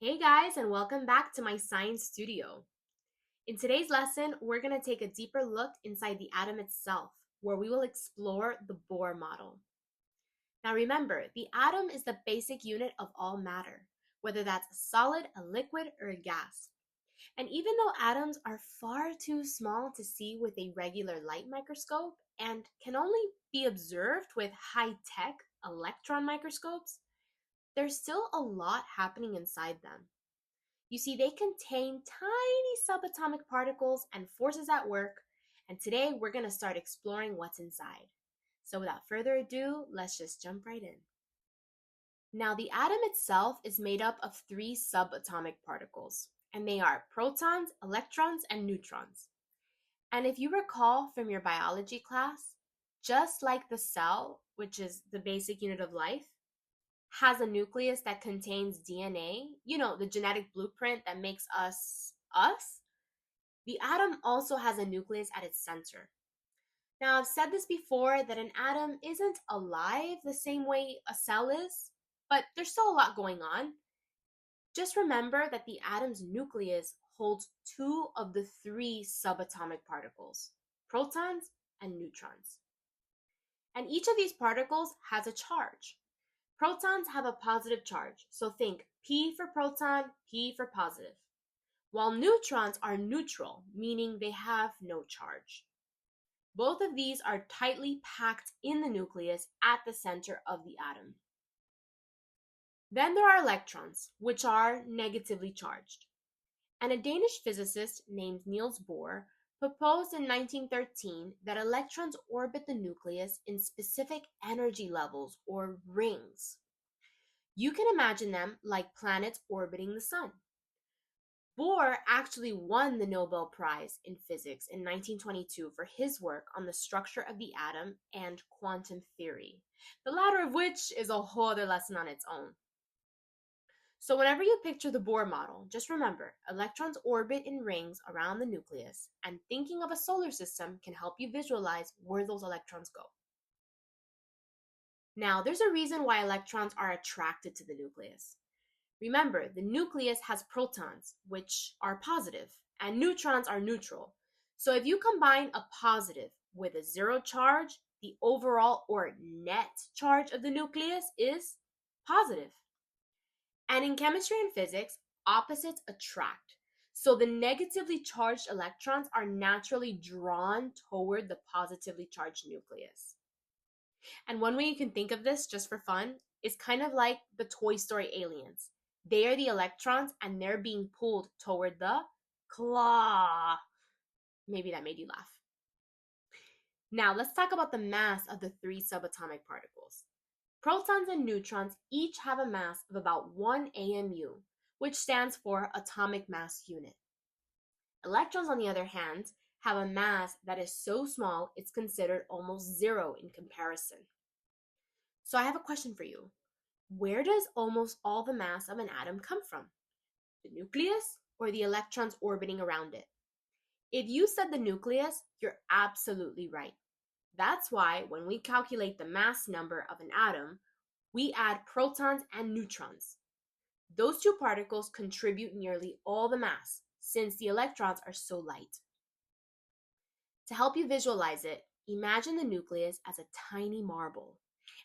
Hey guys, and welcome back to my science studio. In today's lesson, we're going to take a deeper look inside the atom itself, where we will explore the Bohr model. Now remember, the atom is the basic unit of all matter, whether that's a solid, a liquid, or a gas. And even though atoms are far too small to see with a regular light microscope and can only be observed with high-tech electron microscopes, there's still a lot happening inside them. You see, they contain tiny subatomic particles and forces at work, and today we're going to start exploring what's inside. So without further ado, let's just jump right in. Now, the atom itself is made up of three subatomic particles, and they are protons, electrons, and neutrons. And if you recall from your biology class, just like the cell, which is the basic unit of life, has a nucleus that contains DNA, the genetic blueprint that makes us us, the atom also has a nucleus at its center. Now, I've said this before that an atom isn't alive the same way a cell is, but there's still a lot going on. Just remember that the atom's nucleus holds two of the three subatomic particles, protons and neutrons. And each of these particles has a charge. Protons have a positive charge, so think P for proton, P for positive. While neutrons are neutral, meaning they have no charge. Both of these are tightly packed in the nucleus at the center of the atom. Then there are electrons, which are negatively charged. And a Danish physicist named Niels Bohr proposed in 1913 that electrons orbit the nucleus in specific energy levels or rings. You can imagine them like planets orbiting the sun. Bohr actually won the Nobel Prize in Physics in 1922 for his work on the structure of the atom and quantum theory, the latter of which is a whole other lesson on its own. So whenever you picture the Bohr model, just remember, electrons orbit in rings around the nucleus, and thinking of a solar system can help you visualize where those electrons go. Now, there's a reason why electrons are attracted to the nucleus. Remember, the nucleus has protons, which are positive, and neutrons are neutral. So if you combine a positive with a zero charge, the overall or net charge of the nucleus is positive. And in chemistry and physics, opposites attract. So the negatively charged electrons are naturally drawn toward the positively charged nucleus. And one way you can think of this, just for fun, is kind of like the Toy Story aliens. They are the electrons and they're being pulled toward the claw. Maybe that made you laugh. Now, let's talk about the mass of the three subatomic particles. Protons and neutrons each have a mass of about 1 AMU, which stands for atomic mass unit. Electrons, on the other hand, have a mass that is so small it's considered almost zero in comparison. So I have a question for you. Where does almost all the mass of an atom come from? The nucleus or the electrons orbiting around it? If you said the nucleus, you're absolutely right. That's why when we calculate the mass number of an atom, we add protons and neutrons. Those two particles contribute nearly all the mass since the electrons are so light. To help you visualize it, imagine the nucleus as a tiny marble,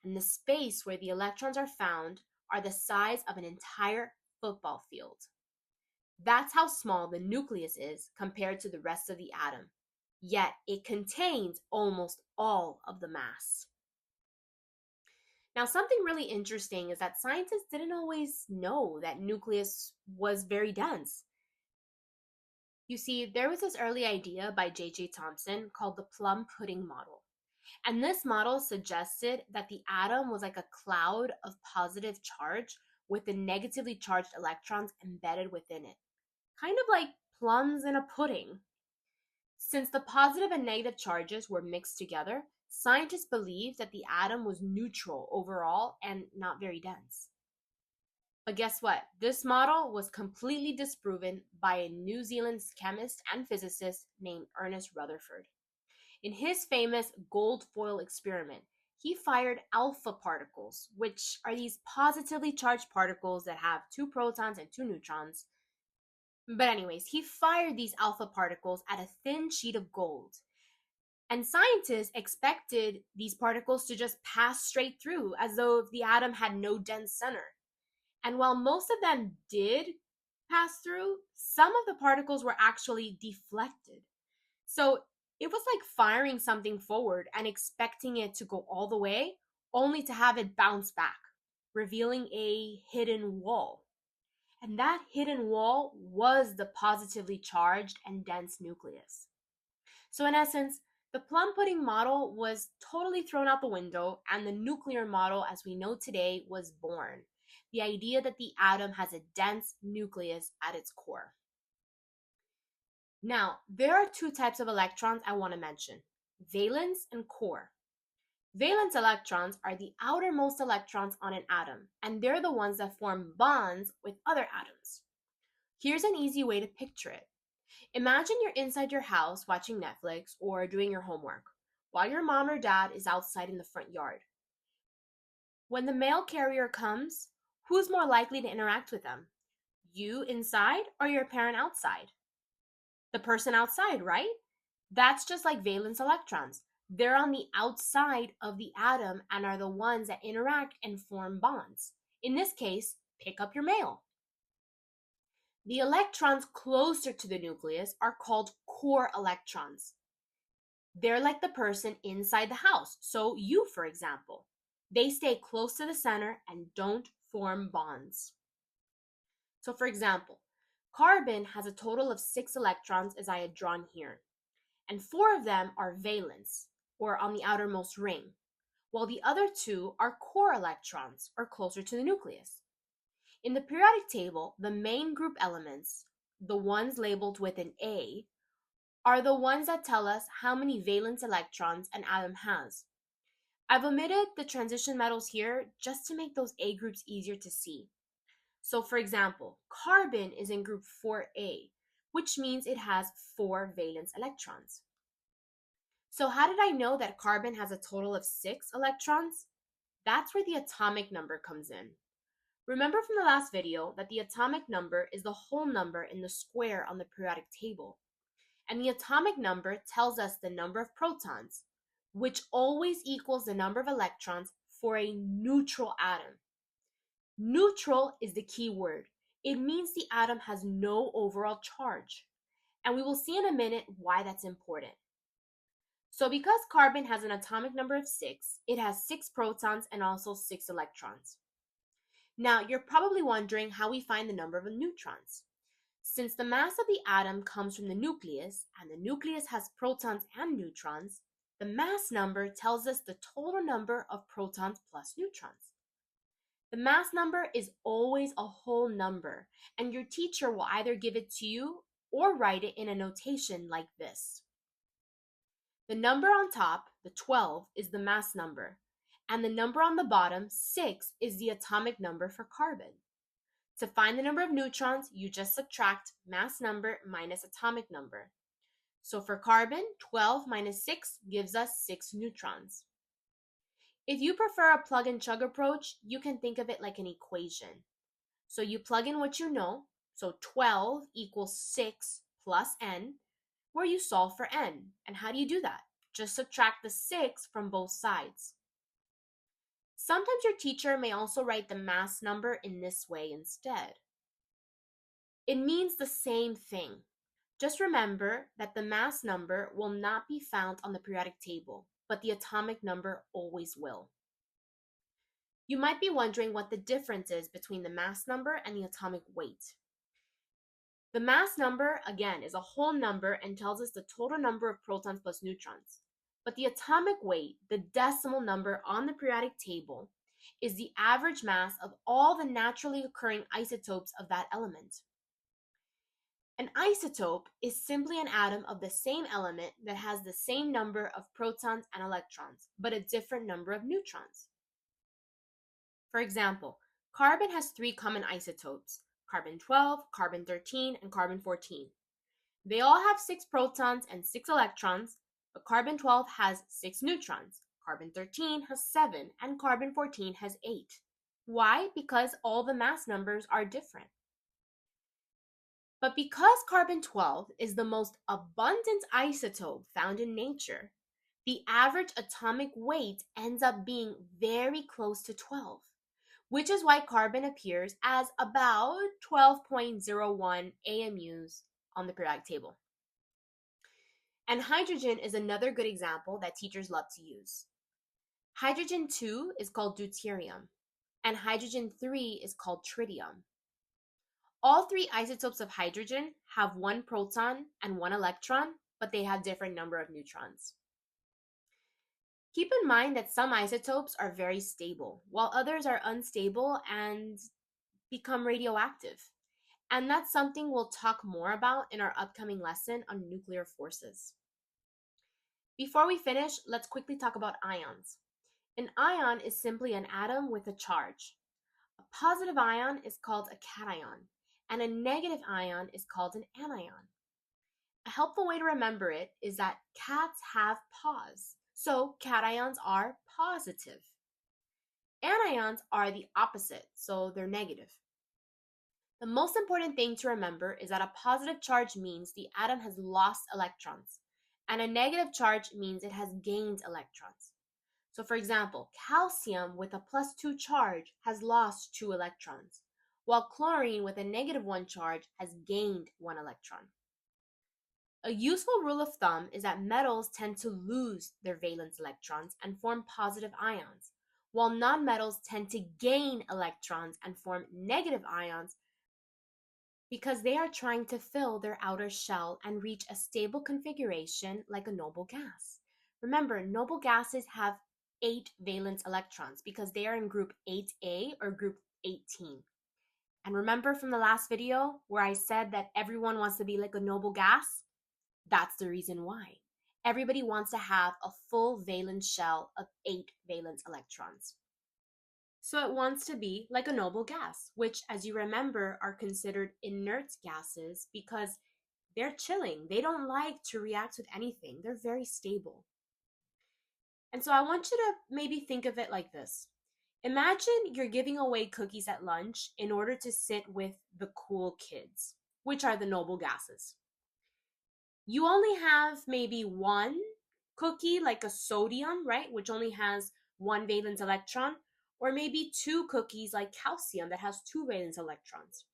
and the space where the electrons are found are the size of an entire football field. That's how small the nucleus is compared to the rest of the atom, yet it contains almost all of the mass. Now, something really interesting is that scientists didn't always know that nucleus was very dense. You see, there was this early idea by J.J. Thomson called the Plum Pudding Model. And this model suggested that the atom was like a cloud of positive charge with the negatively charged electrons embedded within it. Kind of like plums in a pudding. Since the positive and negative charges were mixed together, scientists believed that the atom was neutral overall and not very dense. But guess what? This model was completely disproven by a New Zealand chemist and physicist named Ernest Rutherford. In his famous gold foil experiment, he fired alpha particles, which are these positively charged particles that have 2 protons and 2 neutrons. But anyways, he fired these alpha particles at a thin sheet of gold. And scientists expected these particles to just pass straight through, as though the atom had no dense center. And while most of them did pass through, some of the particles were actually deflected. So it was like firing something forward and expecting it to go all the way, only to have it bounce back, revealing a hidden wall. And that hidden wall was the positively charged and dense nucleus. So, in essence, the Plum Pudding model was totally thrown out the window, and the nuclear model as we know today was born. The idea that the atom has a dense nucleus at its core. Now, there are 2 types of electrons I want to mention: valence and core. Valence electrons are the outermost electrons on an atom, and they're the ones that form bonds with other atoms. Here's an easy way to picture it. Imagine you're inside your house watching Netflix or doing your homework, while your mom or dad is outside in the front yard. When the mail carrier comes, who's more likely to interact with them? You inside or your parent outside? The person outside, right? That's just like valence electrons. They're on the outside of the atom and are the ones that interact and form bonds. In this case, pick up your mail. The electrons closer to the nucleus are called core electrons. They're like the person inside the house. So you, for example, they stay close to the center and don't form bonds. So for example, carbon has a total of 6 electrons as I had drawn here, and 4 of them are valence, or on the outermost ring, while the other 2 are core electrons, or closer to the nucleus. In the periodic table, the main group elements, the ones labeled with an A, are the ones that tell us how many valence electrons an atom has. I've omitted the transition metals here just to make those A groups easier to see. So for example, carbon is in group 4A, which means it has 4 valence electrons. So how did I know that carbon has a total of 6 electrons? That's where the atomic number comes in. Remember from the last video that the atomic number is the whole number in the square on the periodic table. And the atomic number tells us the number of protons, which always equals the number of electrons for a neutral atom. Neutral is the key word. It means the atom has no overall charge. And we will see in a minute why that's important. So because carbon has an atomic number of 6, it has 6 protons and also 6 electrons. Now, you're probably wondering how we find the number of neutrons. Since the mass of the atom comes from the nucleus, and the nucleus has protons and neutrons, the mass number tells us the total number of protons plus neutrons. The mass number is always a whole number, and your teacher will either give it to you or write it in a notation like this. The number on top, the 12, is the mass number, and the number on the bottom, 6, is the atomic number for carbon. To find the number of neutrons, you just subtract mass number minus atomic number. So for carbon, 12 minus 6 gives us 6 neutrons. If you prefer a plug and chug approach, you can think of it like an equation. So you plug in what you know, so 12 equals 6 plus n, where you solve for n. And how do you do that? Just subtract the 6 from both sides. Sometimes your teacher may also write the mass number in this way instead. It means the same thing. Just remember that the mass number will not be found on the periodic table, but the atomic number always will. You might be wondering what the difference is between the mass number and the atomic weight. The mass number, again, is a whole number and tells us the total number of protons plus neutrons. But the atomic weight, the decimal number on the periodic table, is the average mass of all the naturally occurring isotopes of that element. An isotope is simply an atom of the same element that has the same number of protons and electrons, but a different number of neutrons. For example, carbon has 3 common isotopes: carbon-12, carbon-13, and carbon-14. They all have 6 protons and 6 electrons, but carbon-12 has 6 neutrons, carbon-13 has 7, and carbon-14 has 8. Why? Because all the mass numbers are different. But because carbon-12 is the most abundant isotope found in nature, the average atomic weight ends up being very close to 12, which is why carbon appears as about 12.01 AMUs on the periodic table. And hydrogen is another good example that teachers love to use. Hydrogen 2 is called deuterium, and hydrogen 3 is called tritium. All three isotopes of hydrogen have one proton and one electron, but they have different number of neutrons. Keep in mind that some isotopes are very stable, while others are unstable and become radioactive. And that's something we'll talk more about in our upcoming lesson on nuclear forces. Before we finish, let's quickly talk about ions. An ion is simply an atom with a charge. A positive ion is called a cation, and a negative ion is called an anion. A helpful way to remember it is that cats have paws, so cations are positive. Anions are the opposite, so they're negative. The most important thing to remember is that a positive charge means the atom has lost electrons, and a negative charge means it has gained electrons. So for example, calcium with a +2 charge has lost 2 electrons, while chlorine with a -1 charge has gained 1 electron. A useful rule of thumb is that metals tend to lose their valence electrons and form positive ions, while nonmetals tend to gain electrons and form negative ions because they are trying to fill their outer shell and reach a stable configuration like a noble gas. Remember, noble gases have 8 valence electrons because they are in group 8A or group 18. And remember from the last video where I said that everyone wants to be like a noble gas? That's the reason why. Everybody wants to have a full valence shell of 8 valence electrons. So it wants to be like a noble gas, which, as you remember, are considered inert gases because they're chilling. They don't like to react with anything. They're very stable. And so I want you to maybe think of it like this. Imagine you're giving away cookies at lunch in order to sit with the cool kids, which are the noble gases. You only have maybe one cookie, like a sodium, right, which only has 1 valence electron, or maybe 2 cookies like calcium that has 2 valence electrons.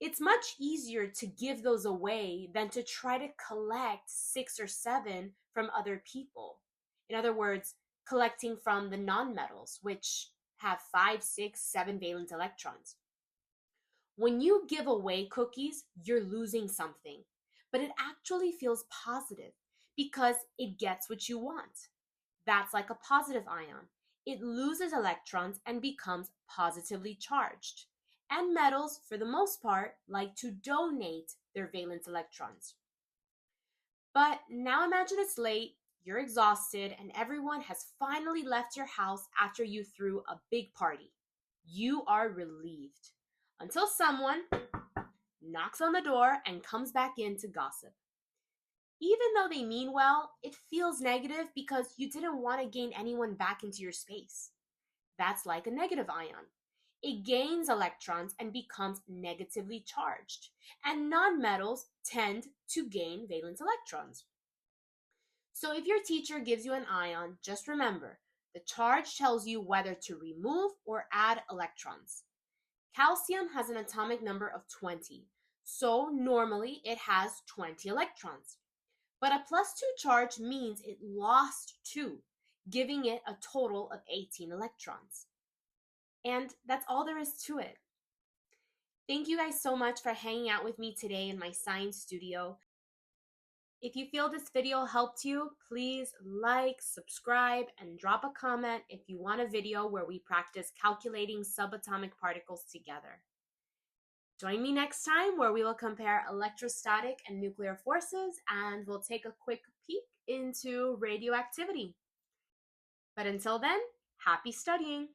It's much easier to give those away than to try to collect 6 or 7 from other people. In other words, collecting from the nonmetals, which have 5, 6, 7 valence electrons. When you give away cookies, you're losing something, but it actually feels positive because it gets what you want. That's like a positive ion. It loses electrons and becomes positively charged. And metals, for the most part, like to donate their valence electrons. But now imagine it's late, you're exhausted, and everyone has finally left your house after you threw a big party. You are relieved. Until someone knocks on the door and comes back in to gossip. Even though they mean well, it feels negative because you didn't want to gain anyone back into your space. That's like a negative ion. It gains electrons and becomes negatively charged, and nonmetals tend to gain valence electrons. So if your teacher gives you an ion, just remember, the charge tells you whether to remove or add electrons. Calcium has an atomic number of 20, so normally it has 20 electrons. But a +2 charge means it lost 2, giving it a total of 18 electrons. And that's all there is to it. Thank you guys so much for hanging out with me today in my science studio. If you feel this video helped you, please like, subscribe, and drop a comment if you want a video where we practice calculating subatomic particles together. Join me next time where we will compare electrostatic and nuclear forces, and we'll take a quick peek into radioactivity. But until then, happy studying!